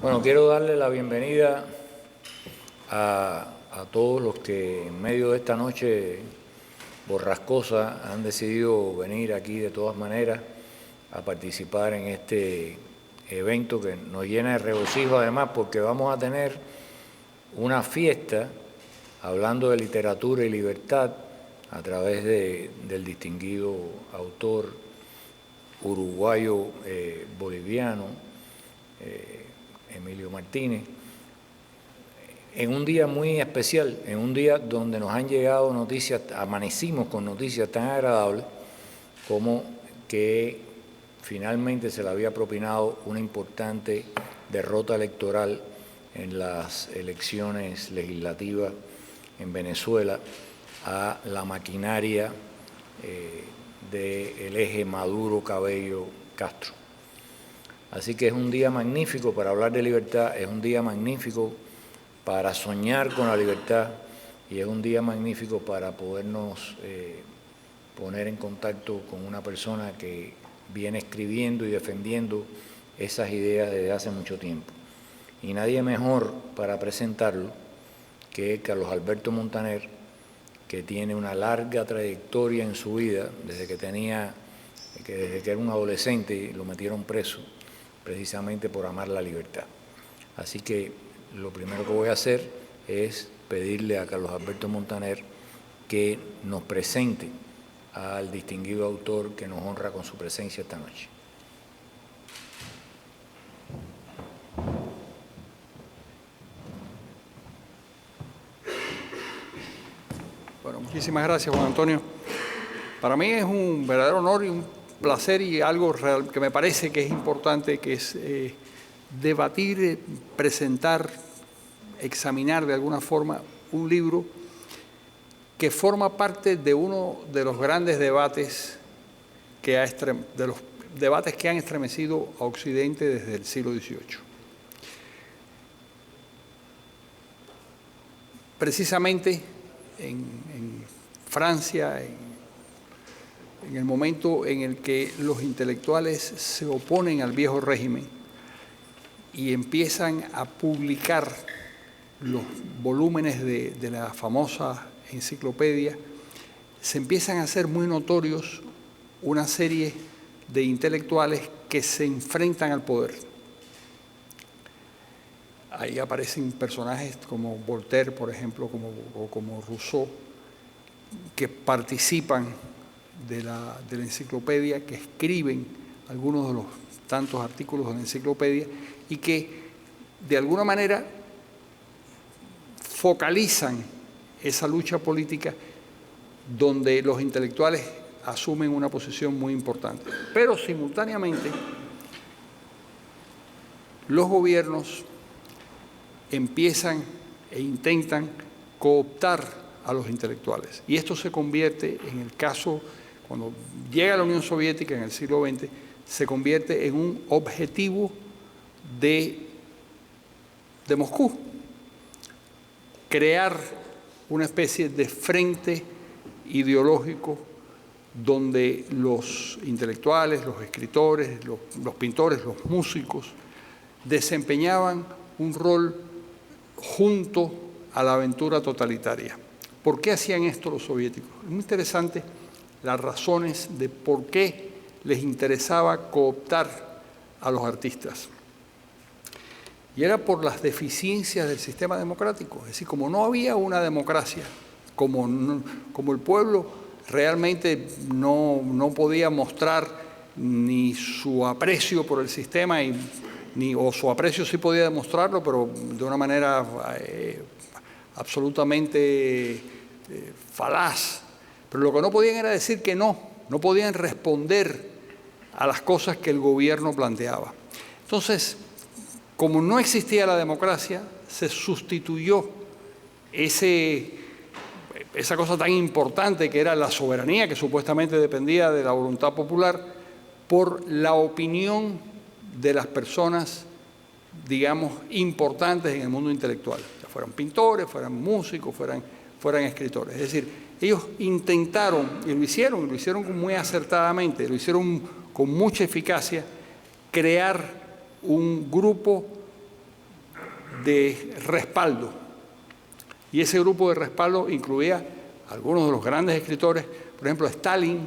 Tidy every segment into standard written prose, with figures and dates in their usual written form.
Bueno, quiero darle la bienvenida a todos los que en medio de esta noche borrascosa han decidido venir aquí de todas maneras a participar en este evento que nos llena de regocijo, además porque vamos a tener una fiesta hablando de literatura y libertad a través del distinguido autor uruguayo boliviano Emilio Martínez, en un día muy especial, en un día donde nos han llegado noticias, amanecimos con noticias tan agradables como que finalmente se le había propinado una importante derrota electoral en las elecciones legislativas en Venezuela a la maquinaria del eje Maduro-Cabello-Castro. Así que es un día magnífico para hablar de libertad, es un día magnífico para soñar con la libertad y es un día magnífico para podernos poner en contacto con una persona que viene escribiendo y defendiendo esas ideas desde hace mucho tiempo. Y nadie mejor para presentarlo que Carlos Alberto Montaner, que tiene una larga trayectoria en su vida, desde que era un adolescente y lo metieron preso, precisamente por amar la libertad. Así que lo primero que voy a hacer es pedirle a Carlos Alberto Montaner que nos presente al distinguido autor que nos honra con su presencia esta noche. Bueno, muchísimas gracias, Juan Antonio. Para mí es un verdadero honor y un placer y algo real que me parece que es importante, que es debatir, presentar, examinar de alguna forma un libro que forma parte de uno de los grandes debates de los debates que han estremecido a Occidente desde el siglo XVIII. Precisamente en Francia, en el momento en el que los intelectuales se oponen al viejo régimen y empiezan a publicar los volúmenes de la famosa enciclopedia, se empiezan a hacer muy notorios una serie de intelectuales que se enfrentan al poder. Ahí aparecen personajes como Voltaire, por ejemplo, o como Rousseau, que participan de la enciclopedia, que escriben algunos de los tantos artículos de la enciclopedia y que de alguna manera focalizan esa lucha política donde los intelectuales asumen una posición muy importante. Pero simultáneamente los gobiernos empiezan e intentan cooptar a los intelectuales. Y esto se convierte, en el caso, cuando llega la Unión Soviética en el siglo XX, se convierte en un objetivo de Moscú. Crear una especie de frente ideológico donde los intelectuales, los escritores, los pintores, los músicos, desempeñaban un rol junto a la aventura totalitaria. ¿Por qué hacían esto los soviéticos? Es muy interesante las razones de por qué les interesaba cooptar a los artistas. Y era por las deficiencias del sistema democrático. Es decir, como no había una democracia, como el pueblo realmente no podía mostrar ni su aprecio por el sistema, o su aprecio sí podía demostrarlo, pero de una manera absolutamente falaz. Pero lo que no podían era decir que no podían responder a las cosas que el gobierno planteaba. Entonces, como no existía la democracia, se sustituyó esa cosa tan importante que era la soberanía, que supuestamente dependía de la voluntad popular, por la opinión de las personas, digamos, importantes en el mundo intelectual. Ya fueran pintores, fueran músicos, fueran escritores. Es decir, ellos intentaron, y lo hicieron muy acertadamente, lo hicieron con mucha eficacia, crear un grupo de respaldo. Y ese grupo de respaldo incluía algunos de los grandes escritores. Por ejemplo, Stalin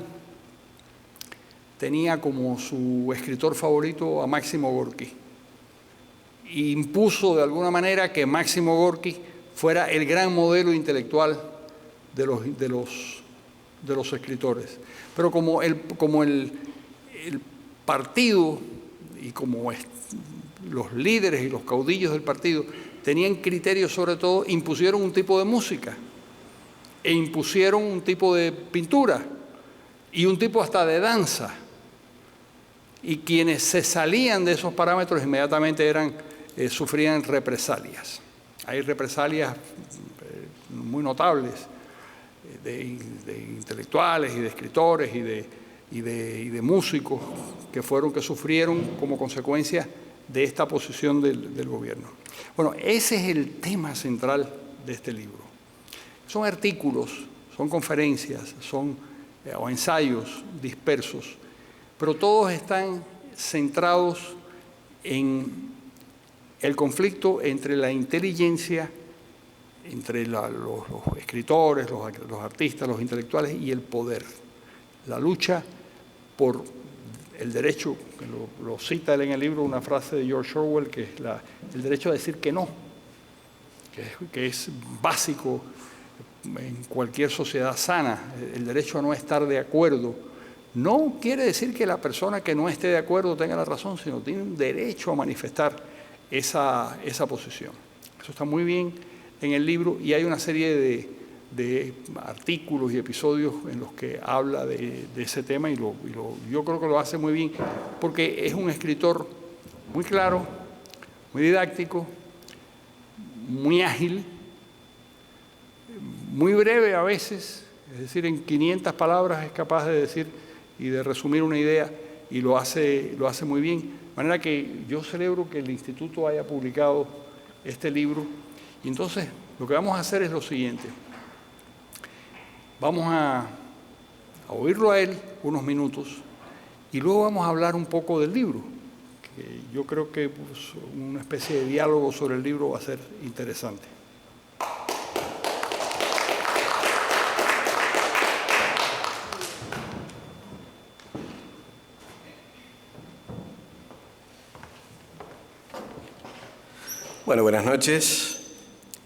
tenía como su escritor favorito a Máximo Gorki. E impuso de alguna manera que Máximo Gorki fuera el gran modelo intelectual de los escritores. Pero como el partido y como los líderes y los caudillos del partido tenían criterios sobre todo, impusieron un tipo de música e impusieron un tipo de pintura y un tipo hasta de danza. Y quienes se salían de esos parámetros inmediatamente sufrían represalias. Hay represalias muy notables de intelectuales y de escritores y de músicos que sufrieron como consecuencia de esta posición del gobierno. Bueno, ese es el tema central de este libro. Son artículos, son conferencias, o ensayos dispersos, pero todos están centrados en el conflicto entre la inteligencia, entre los escritores, los artistas, los intelectuales y el poder. La lucha por el derecho, que lo cita él en el libro, una frase de George Orwell, que es el derecho a decir que no, que es básico en cualquier sociedad sana, el derecho a no estar de acuerdo. No quiere decir que la persona que no esté de acuerdo tenga la razón, sino tiene un derecho a manifestar esa posición. Eso está muy bien en el libro y hay una serie de artículos y episodios en los que habla de ese tema y yo creo que lo hace muy bien porque es un escritor muy claro, muy didáctico, muy ágil, muy breve a veces, es decir, en 500 palabras es capaz de decir y de resumir una idea y lo hace muy bien. De manera que yo celebro que el Instituto haya publicado este libro y entonces lo que vamos a hacer es lo siguiente. Vamos a oírlo a él unos minutos y luego vamos a hablar un poco del libro, que yo creo que una especie de diálogo sobre el libro va a ser interesante. Bueno, buenas noches.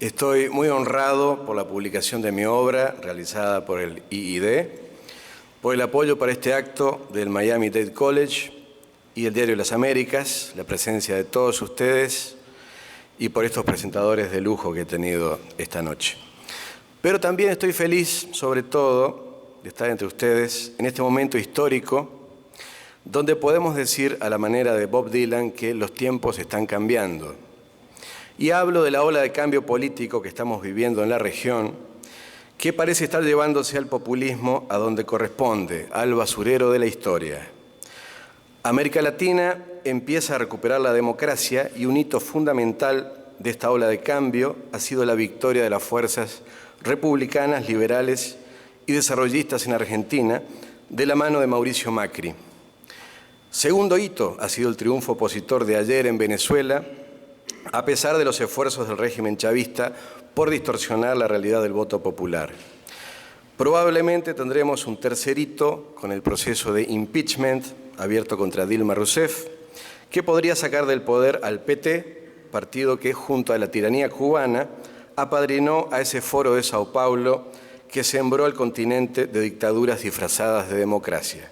Estoy muy honrado por la publicación de mi obra realizada por el IID, por el apoyo para este acto del Miami-Dade College y el Diario de las Américas, la presencia de todos ustedes y por estos presentadores de lujo que he tenido esta noche. Pero también estoy feliz, sobre todo, de estar entre ustedes en este momento histórico donde podemos decir a la manera de Bob Dylan que los tiempos están cambiando. Y hablo de la ola de cambio político que estamos viviendo en la región, que parece estar llevándose al populismo a donde corresponde, al basurero de la historia. América Latina empieza a recuperar la democracia y un hito fundamental de esta ola de cambio ha sido la victoria de las fuerzas republicanas, liberales y desarrollistas en Argentina, de la mano de Mauricio Macri. Segundo hito ha sido el triunfo opositor de ayer en Venezuela, a pesar de los esfuerzos del régimen chavista por distorsionar la realidad del voto popular. Probablemente tendremos un tercer hito con el proceso de impeachment abierto contra Dilma Rousseff, que podría sacar del poder al PT, partido que junto a la tiranía cubana apadrinó a ese foro de Sao Paulo que sembró al continente de dictaduras disfrazadas de democracia.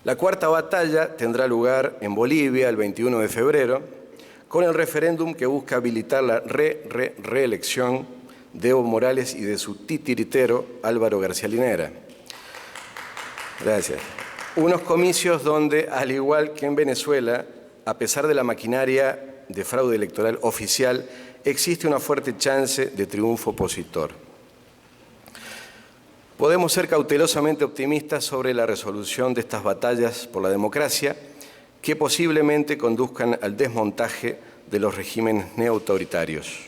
La cuarta batalla tendrá lugar en Bolivia el 21 de febrero, con el referéndum que busca habilitar la reelección de Evo Morales y de su titiritero Álvaro García Linera. Gracias. Unos comicios donde, al igual que en Venezuela, a pesar de la maquinaria de fraude electoral oficial, existe una fuerte chance de triunfo opositor. Podemos ser cautelosamente optimistas sobre la resolución de estas batallas por la democracia, que posiblemente conduzcan al desmontaje de los regímenes neoautoritarios.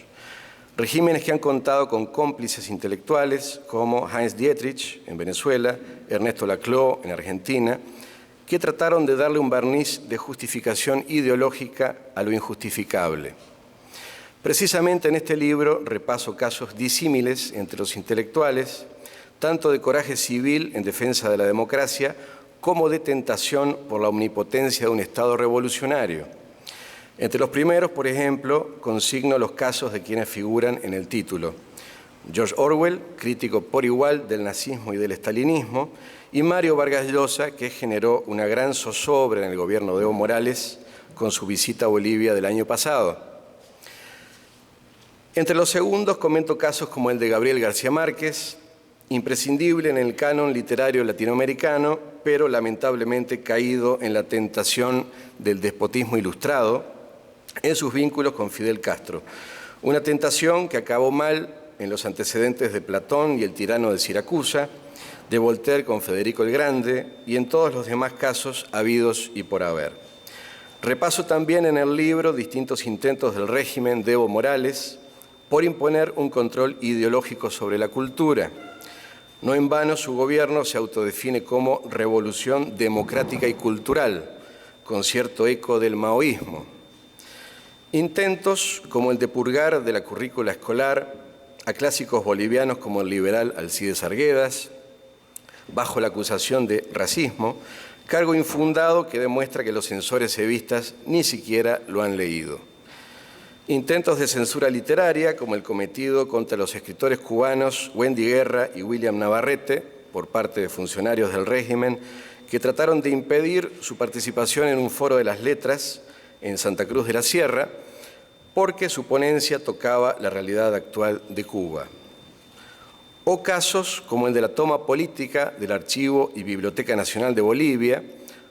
Regímenes que han contado con cómplices intelectuales como Heinz Dietrich en Venezuela, Ernesto Laclau en Argentina, que trataron de darle un barniz de justificación ideológica a lo injustificable. Precisamente en este libro repaso casos disímiles entre los intelectuales, tanto de coraje civil en defensa de la democracia, como de tentación por la omnipotencia de un Estado revolucionario. Entre los primeros, por ejemplo, consigno los casos de quienes figuran en el título: George Orwell, crítico por igual del nazismo y del estalinismo, y Mario Vargas Llosa, que generó una gran zozobra en el gobierno de Evo Morales con su visita a Bolivia del año pasado. Entre los segundos comento casos como el de Gabriel García Márquez, imprescindible en el canon literario latinoamericano, pero lamentablemente caído en la tentación del despotismo ilustrado en sus vínculos con Fidel Castro. Una tentación que acabó mal en los antecedentes de Platón y el tirano de Siracusa, de Voltaire con Federico el Grande y en todos los demás casos habidos y por haber. Repaso también en el libro distintos intentos del régimen de Evo Morales por imponer un control ideológico sobre la cultura. No en vano su gobierno se autodefine como revolución democrática y cultural, con cierto eco del maoísmo. Intentos como el de purgar de la currícula escolar a clásicos bolivianos como el liberal Alcides Arguedas, bajo la acusación de racismo, cargo infundado que demuestra que los censores evistas ni siquiera lo han leído. Intentos de censura literaria, como el cometido contra los escritores cubanos Wendy Guerra y William Navarrete, por parte de funcionarios del régimen, que trataron de impedir su participación en un foro de las letras en Santa Cruz de la Sierra, porque su ponencia tocaba la realidad actual de Cuba. O casos como el de la toma política del Archivo y Biblioteca Nacional de Bolivia,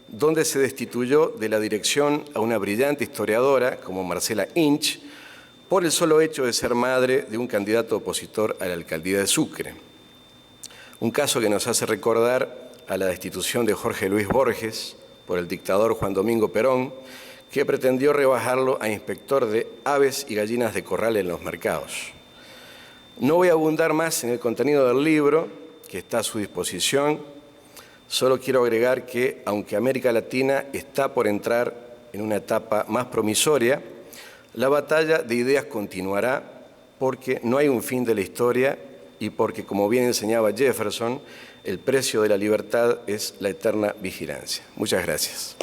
donde se destituyó de la dirección a una brillante historiadora como Marcela Inch por el solo hecho de ser madre de un candidato opositor a la alcaldía de Sucre. Un caso que nos hace recordar a la destitución de Jorge Luis Borges por el dictador Juan Domingo Perón, que pretendió rebajarlo a inspector de aves y gallinas de corral en los mercados. No voy a abundar más en el contenido del libro, que está a su disposición. Solo quiero agregar que, aunque América Latina está por entrar en una etapa más promisoria, la batalla de ideas continuará porque no hay un fin de la historia y porque, como bien enseñaba Jefferson, el precio de la libertad es la eterna vigilancia. Muchas gracias.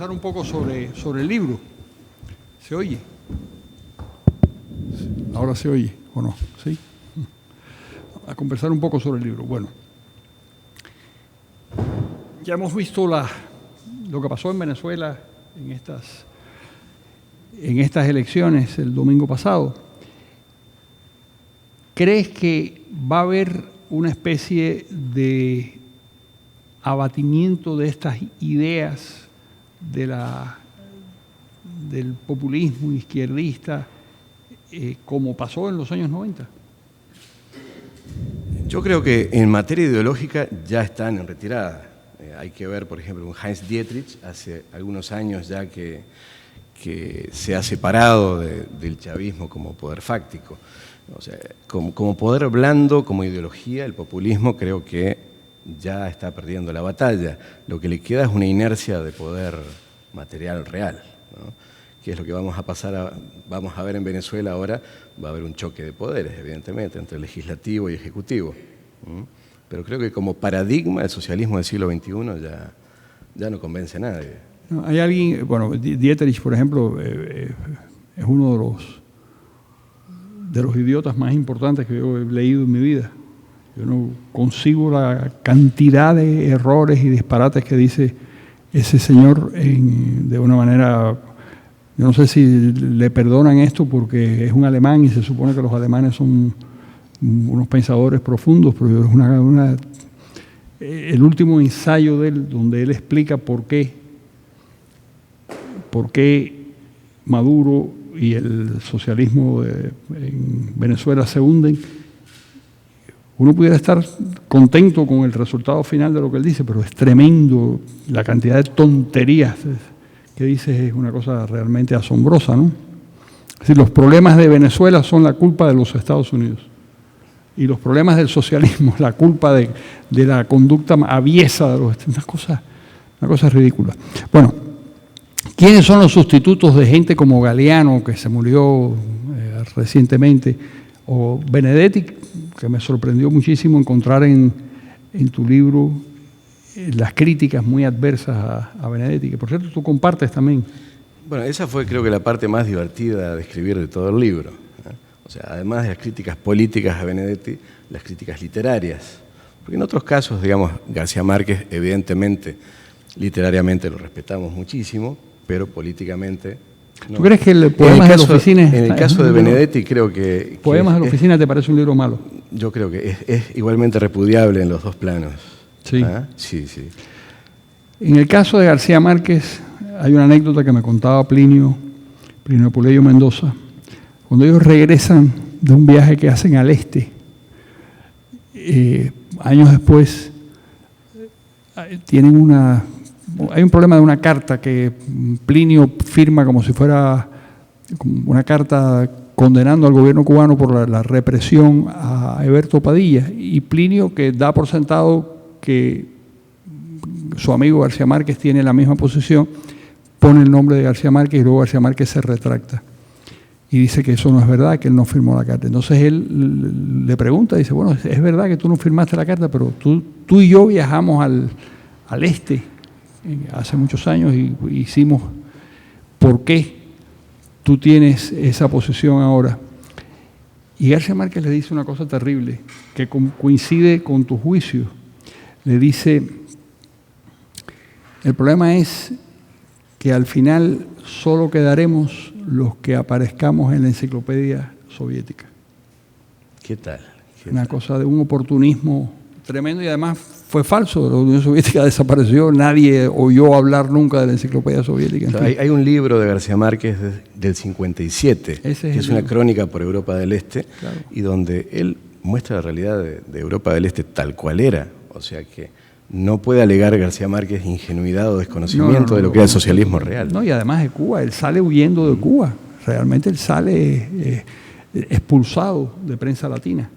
Un poco sobre el libro. ¿Se oye? ¿Ahora se oye o no? ¿Sí? A conversar un poco sobre el libro. Bueno, ya hemos visto lo que pasó en Venezuela en estas elecciones el domingo pasado. ¿Crees que va a haber una especie de abatimiento de estas ideas del populismo izquierdista como pasó en los años 90? Yo creo que en materia ideológica ya están en retirada. Hay que ver, por ejemplo, un Heinz Dietrich, hace algunos años ya que se ha separado del chavismo como poder fáctico. O sea, como poder blando, como ideología, el populismo creo que ya está perdiendo la batalla. Lo que le queda es una inercia de poder material real, ¿no? Que es lo que vamos a ver en Venezuela ahora. Va a haber un choque de poderes, evidentemente, entre legislativo y ejecutivo. Pero creo que como paradigma el socialismo del siglo XXI ya no convence a nadie. No, hay alguien, bueno, Dietrich, por ejemplo, es uno de los idiotas más importantes que yo he leído en mi vida. Yo no consigo la cantidad de errores y disparates que dice ese señor de una manera. Yo no sé si le perdonan esto porque es un alemán y se supone que los alemanes son unos pensadores profundos, pero es el último ensayo de él donde él explica por qué Maduro y el socialismo en Venezuela se hunden. Uno pudiera estar contento con el resultado final de lo que él dice, pero es tremendo la cantidad de tonterías que dice, es una cosa realmente asombrosa, ¿no? Es decir, los problemas de Venezuela son la culpa de los Estados Unidos. y los problemas del socialismo, la culpa de la conducta aviesa de una cosa ridícula. Bueno, ¿quiénes son los sustitutos de gente como Galeano, que se murió recientemente, o Benedetti, que me sorprendió muchísimo encontrar en tu libro las críticas muy adversas a Benedetti, que por cierto tú compartes también? Bueno, esa fue creo que la parte más divertida de escribir de todo el libro. O sea, además de las críticas políticas a Benedetti, las críticas literarias. Porque en otros casos, digamos, García Márquez, evidentemente, literariamente lo respetamos muchísimo, pero políticamente no. ¿Tú crees que el Poemas de la Oficina... En el caso de Benedetti creo que... ¿Poemas de la Oficina te parece un libro malo? Yo creo que es igualmente repudiable en los dos planos. Sí. ¿Ah? Sí, sí. En el caso de García Márquez, hay una anécdota que me contaba Plinio Puleyo Mendoza. Cuando ellos regresan de un viaje que hacen al este, años después, hay un problema de una carta que Plinio firma como si fuera una carta condenando al gobierno cubano por la represión a Eberto Padilla, y Plinio, que da por sentado que su amigo García Márquez tiene la misma posición, pone el nombre de García Márquez y luego García Márquez se retracta y dice que eso no es verdad, que él no firmó la carta. Entonces él le pregunta, dice, bueno, es verdad que tú no firmaste la carta, pero tú y yo viajamos al este hace muchos años y hicimos, ¿por qué tú tienes esa posición ahora? Y García Márquez le dice una cosa terrible, que coincide con tu juicio. Le dice, el problema es que al final solo quedaremos los que aparezcamos en la enciclopedia soviética. ¿Qué tal? Una cosa de un oportunismo tremendo, y además fue falso. La Unión Soviética desapareció, nadie oyó hablar nunca de la enciclopedia soviética. O sea, hay un libro de García Márquez del 57, que es una crónica por Europa del Este, claro, y donde él muestra la realidad de Europa del Este tal cual era. O sea que no puede alegar García Márquez ingenuidad o desconocimiento de lo que era el socialismo real. No, y además de Cuba, él sale huyendo de Cuba. Realmente él sale expulsado de Prensa Latina.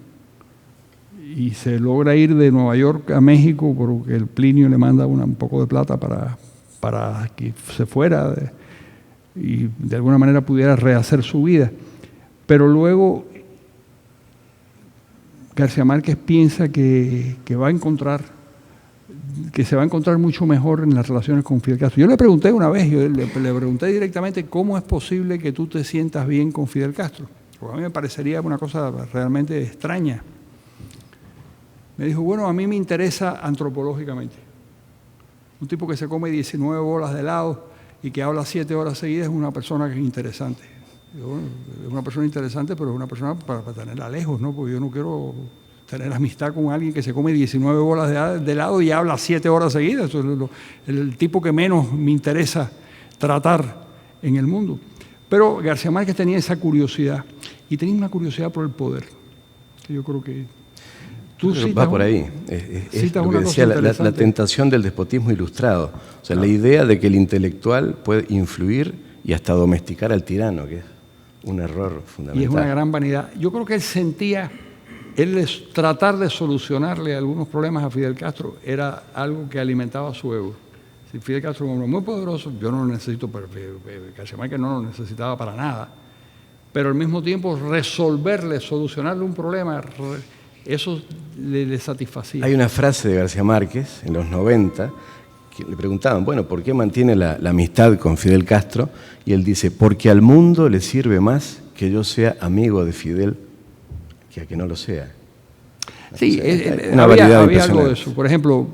Y se logra ir de Nueva York a México porque el Plinio le manda un poco de plata para que se fuera y de alguna manera pudiera rehacer su vida. Pero luego García Márquez piensa que se va a encontrar mucho mejor en las relaciones con Fidel Castro. Yo le pregunté una vez, le pregunté directamente, ¿cómo es posible que tú te sientas bien con Fidel Castro? Porque a mí me parecería una cosa realmente extraña. Me dijo, bueno, a mí me interesa antropológicamente. Un tipo que se come 19 bolas de helado y que habla 7 horas seguidas es una persona que es interesante. Yo, bueno, es una persona interesante, pero es una persona para tenerla lejos, ¿no? Porque yo no quiero tener amistad con alguien que se come 19 bolas de helado y habla 7 horas seguidas. Eso es el tipo que menos me interesa tratar en el mundo. Pero García Márquez tenía esa curiosidad, y tenía una curiosidad por el poder, que yo creo que... Va por ahí. Es lo que decía, la tentación del despotismo ilustrado. O sea, la idea de que el intelectual puede influir y hasta domesticar al tirano, que es un error fundamental. Y es una gran vanidad. Yo creo que él sentía, tratar de solucionarle algunos problemas a Fidel Castro era algo que alimentaba su ego. Si Fidel Castro es un hombre muy poderoso, yo no lo necesito, pero García Márquez no lo necesitaba para nada. Pero al mismo tiempo solucionarle un problema, eso le satisfacía. Hay una frase de García Márquez en los 90 que le preguntaban, bueno, ¿por qué mantiene la amistad con Fidel Castro? Y él dice, porque al mundo le sirve más que yo sea amigo de Fidel que a que no lo sea. Sí, había algo de eso. Por ejemplo,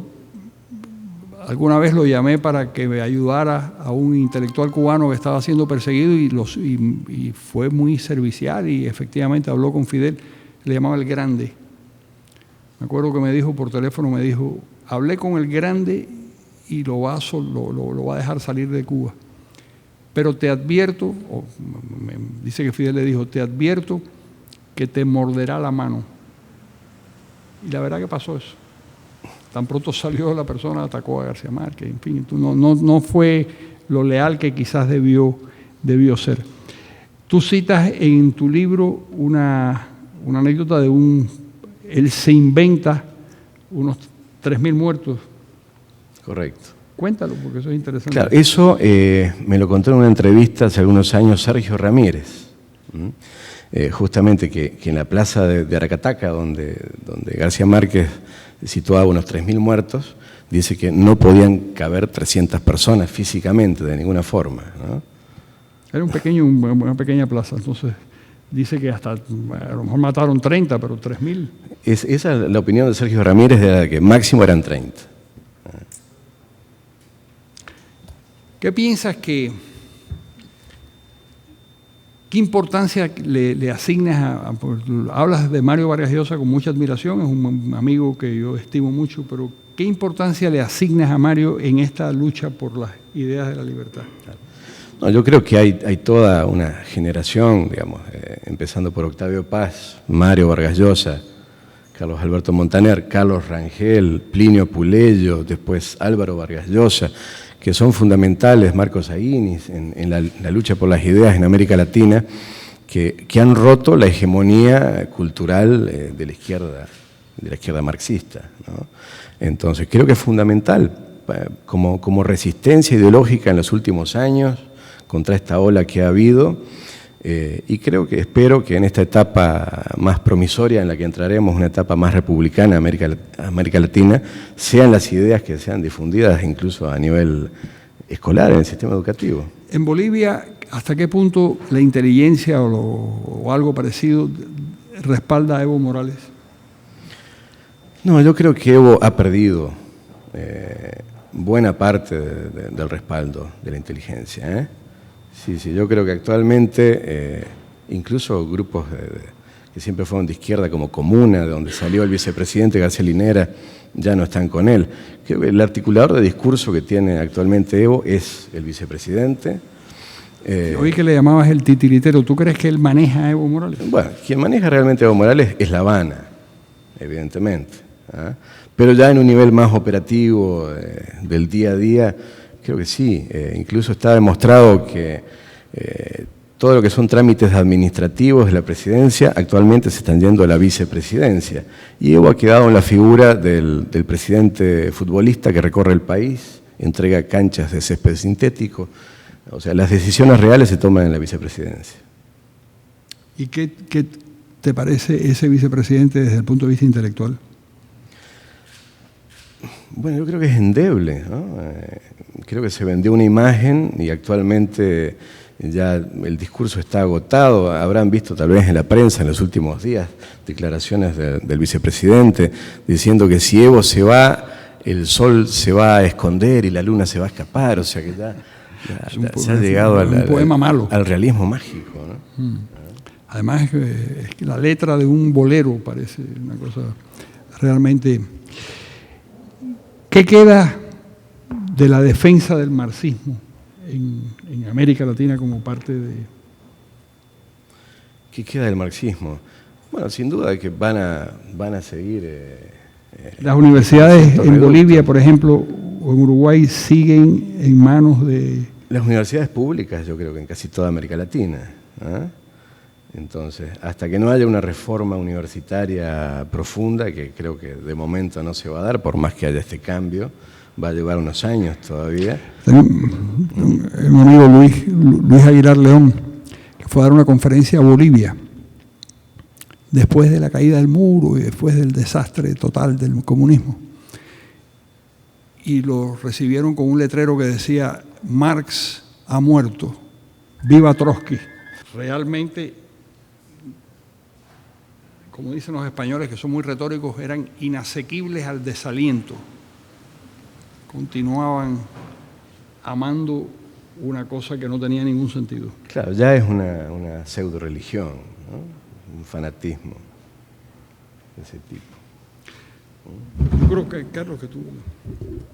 alguna vez lo llamé para que me ayudara a un intelectual cubano que estaba siendo perseguido y fue muy servicial y efectivamente habló con Fidel, le llamaba el Grande. Me acuerdo que me dijo por teléfono, hablé con el Grande y lo va a dejar salir de Cuba. Pero te advierto, dice que Fidel le dijo, te advierto que te morderá la mano. Y la verdad que pasó eso. Tan pronto salió la persona, atacó a García Márquez, en fin, no fue lo leal que quizás debió ser. Tú citas en tu libro una anécdota de un él se inventa unos 3.000 muertos. Correcto. Cuéntalo, porque eso es interesante. Claro, eso me lo contó en una entrevista hace algunos años Sergio Ramírez, justamente que en la plaza de Aracataca, donde García Márquez situaba unos 3.000 muertos, dice que no podían caber 300 personas físicamente, de ninguna forma, ¿no? Era una pequeña plaza, entonces dice que hasta, a lo mejor mataron 30, pero 3.000. Esa es la opinión de Sergio Ramírez, de que máximo eran 30. ¿Qué piensas qué importancia le asignas hablas de Mario Vargas Llosa con mucha admiración, es un amigo que yo estimo mucho, pero ¿qué importancia le asignas a Mario en esta lucha por las ideas de la libertad? No, yo creo que hay toda una generación, digamos, empezando por Octavio Paz, Mario Vargas Llosa, Carlos Alberto Montaner, Carlos Rangel, Plinio Puleyo, después Álvaro Vargas Llosa, que son fundamentales, Marcos Aguinis, en la lucha por las ideas en América Latina, que han roto la hegemonía cultural de la izquierda marxista, ¿no? Entonces, creo que es fundamental como resistencia ideológica en los últimos años contra esta ola que ha habido, y espero que en esta etapa más promisoria en la que entraremos, una etapa más republicana en América Latina, sean las ideas que sean difundidas incluso a nivel escolar, en el sistema educativo. En Bolivia, ¿hasta qué punto la inteligencia o algo parecido respalda a Evo Morales? No, yo creo que Evo ha perdido buena parte del respaldo de la inteligencia, ¿eh? Sí, yo creo que actualmente incluso grupos que siempre fueron de izquierda, como Comuna, de donde salió el vicepresidente García Linera, ya no están con él. El articulador de discurso que tiene actualmente Evo es el vicepresidente. Oí que le llamabas el titiritero. ¿Tú crees que él maneja a Evo Morales? Bueno, quien maneja realmente a Evo Morales es La Habana, evidentemente, ¿ah? Pero ya en un nivel más operativo del día a día, creo que sí. Incluso está demostrado que todo lo que son trámites administrativos de la presidencia actualmente se están yendo a la vicepresidencia. Y Evo ha quedado en la figura del presidente futbolista que recorre el país, entrega canchas de césped sintético. O sea, las decisiones reales se toman en la vicepresidencia. ¿Y qué te parece ese vicepresidente desde el punto de vista intelectual? Bueno, yo creo que es endeble, ¿no? Creo que se vendió una imagen y actualmente ya el discurso está agotado. Habrán visto tal vez en la prensa en los últimos días declaraciones del vicepresidente diciendo que si Evo se va, el sol se va a esconder y la luna se va a escapar. O sea que ya se ha llegado al realismo mágico, ¿no? Además, es que la letra de un bolero parece una cosa realmente... ¿Qué queda de la defensa del marxismo en América Latina como parte de...? ¿Qué queda del marxismo? Bueno, sin duda que van a seguir... Las universidades en Bolivia, por ejemplo, o en Uruguay, siguen en manos de... Las universidades públicas, yo creo que en casi toda América Latina, ¿eh? Entonces, hasta que no haya una reforma universitaria profunda, que creo que de momento no se va a dar, por más que haya este cambio, va a llevar unos años todavía. Un amigo Luis Aguilar León, que fue a dar una conferencia a Bolivia, después de la caída del muro y después del desastre total del comunismo. Y lo recibieron con un letrero que decía, Marx ha muerto, viva Trotsky. Realmente, como dicen los españoles, que son muy retóricos, eran inasequibles al desaliento. Continuaban amando una cosa que no tenía ningún sentido. Claro, ya es una pseudo religión, ¿no? Un fanatismo de ese tipo. Yo creo que, Carlos, que tú...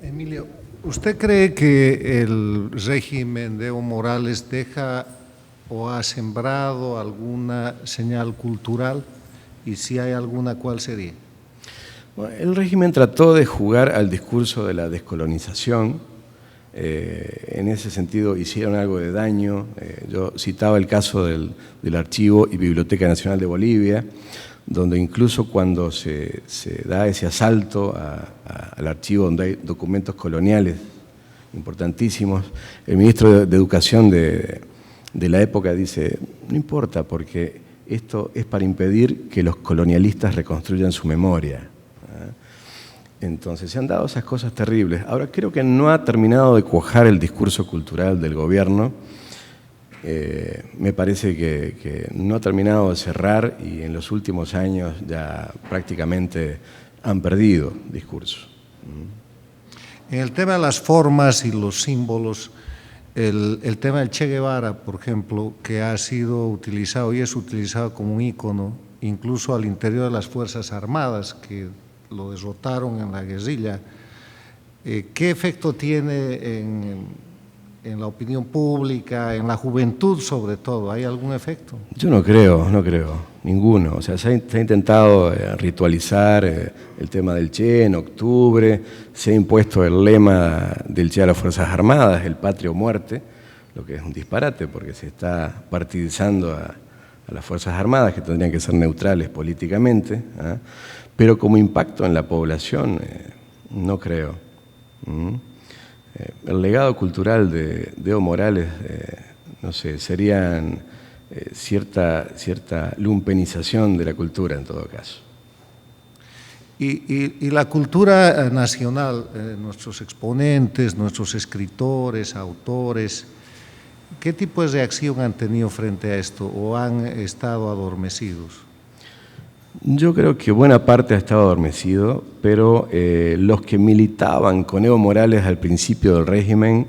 Emilio, ¿usted cree que el régimen de Evo Morales deja o ha sembrado alguna señal cultural? Y si hay alguna, ¿cuál sería? Bueno, el régimen trató de jugar al discurso de la descolonización. En ese sentido hicieron algo de daño. Yo citaba el caso del Archivo y Biblioteca Nacional de Bolivia, donde incluso cuando se da ese asalto al archivo donde hay documentos coloniales importantísimos, el ministro de Educación de la época dice, no importa, porque esto es para impedir que los colonialistas reconstruyan su memoria. Entonces se han dado esas cosas terribles. Ahora creo que no ha terminado de cuajar el discurso cultural del gobierno. Me parece que no ha terminado de cerrar y en los últimos años ya prácticamente han perdido discurso. En el tema de las formas y los símbolos, el tema del Che Guevara, por ejemplo, que ha sido utilizado y es utilizado como un ícono, incluso al interior de las Fuerzas Armadas, que lo derrotaron en la guerrilla, ¿qué efecto tiene en la opinión pública, en la juventud sobre todo? ¿Hay algún efecto? Yo no creo, ninguno. O sea, se ha intentado ritualizar el tema del Che en octubre, se ha impuesto el lema del Che a las Fuerzas Armadas, el patria o muerte, lo que es un disparate porque se está partidizando a las Fuerzas Armadas, que tendrían que ser neutrales políticamente, pero como impacto en la población, no creo. El legado cultural de Evo Morales, no sé, serían cierta lumpenización de la cultura en todo caso. Y la cultura nacional, nuestros exponentes, nuestros escritores, autores, ¿qué tipo de reacción han tenido frente a esto o han estado adormecidos? Yo creo que buena parte ha estado adormecido, pero los que militaban con Evo Morales al principio del régimen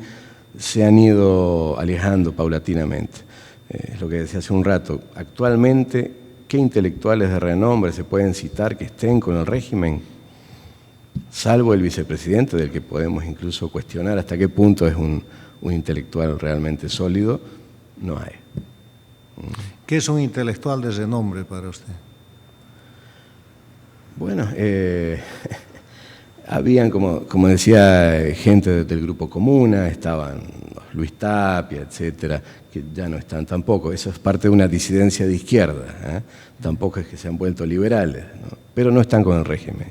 se han ido alejando paulatinamente. Es lo que decía hace un rato. Actualmente, ¿qué intelectuales de renombre se pueden citar que estén con el régimen? Salvo el vicepresidente, del que podemos incluso cuestionar hasta qué punto es un intelectual realmente sólido, no hay. ¿Qué es un intelectual de renombre para usted? Bueno, habían, como decía, gente del Grupo Comuna, estaban Luis Tapia, etcétera, que ya no están tampoco. Eso es parte de una disidencia de izquierda, tampoco es que se han vuelto liberales, ¿no? Pero no están con el régimen.